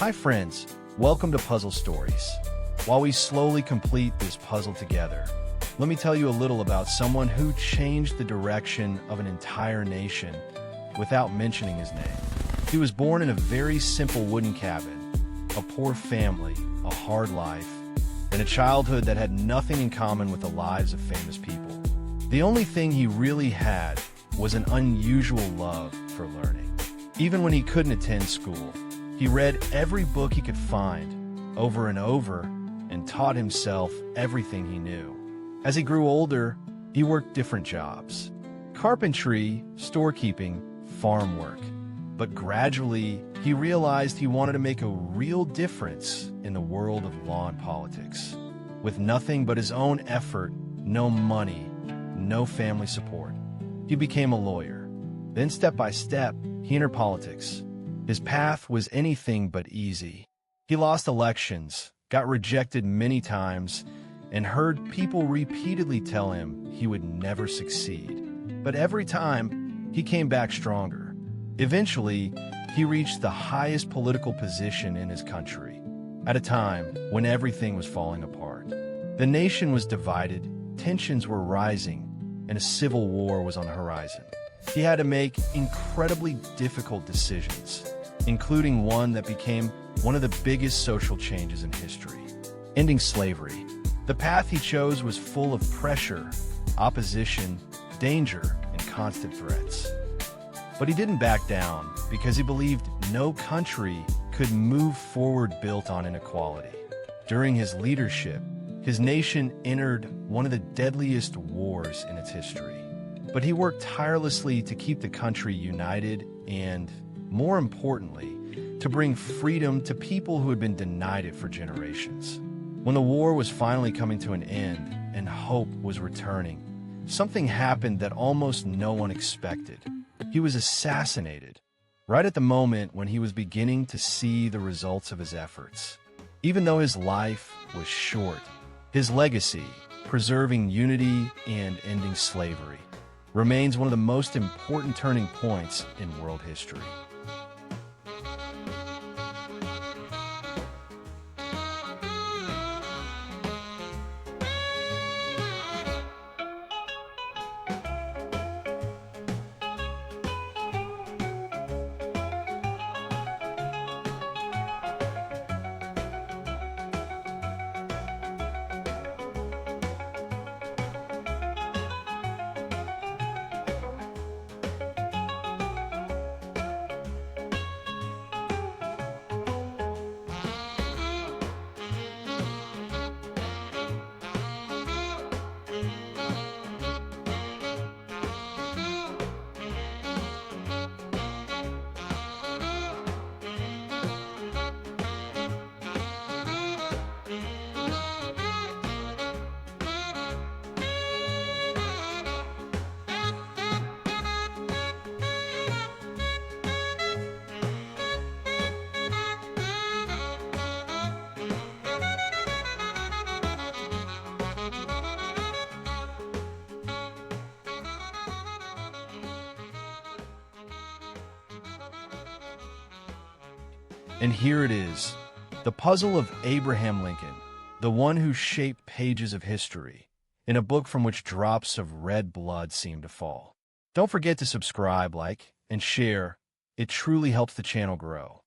Hi friends, welcome to Puzzle Stories. While we slowly complete this puzzle together, let me tell you a little about someone who changed the direction of an entire nation without mentioning his name. He was born in a very simple wooden cabin, a poor family, a hard life, and a childhood that had nothing in common with the lives of famous people. The only thing he really had was an unusual love for learning. Even when he couldn't attend school, he read every book he could find over and over and taught himself everything he knew. As he grew older, he worked different jobs: carpentry, storekeeping, farm work. But gradually, he realized he wanted to make a real difference in the world of law and politics. With nothing but his own effort, no money, no family support, he became a lawyer. Then step by step, he entered politics. His path was anything but easy. He lost elections, got rejected many times, and heard people repeatedly tell him he would never succeed. But every time, he came back stronger. Eventually, he reached the highest political position in his country, at a time when everything was falling apart. The nation was divided, tensions were rising, and a civil war was on the horizon. He had to make incredibly difficult decisions, including one that became one of the biggest social changes in history: ending slavery. The path he chose was full of pressure, opposition, danger, and constant threats. But he didn't back down because he believed no country could move forward built on inequality. During his leadership, his nation entered one of the deadliest wars in its history. But he worked tirelessly to keep the country united and, more importantly, to bring freedom to people who had been denied it for generations. When the war was finally coming to an end and hope was returning, something happened that almost no one expected. He was assassinated, right at the moment when he was beginning to see the results of his efforts. Even though his life was short, his legacy, preserving unity and ending slavery, remains one of the most important turning points in world history. And here it is, the puzzle of Abraham Lincoln, the one who shaped pages of history, in a book from which drops of red blood seem to fall. Don't forget to subscribe, like, and share. It truly helps the channel grow.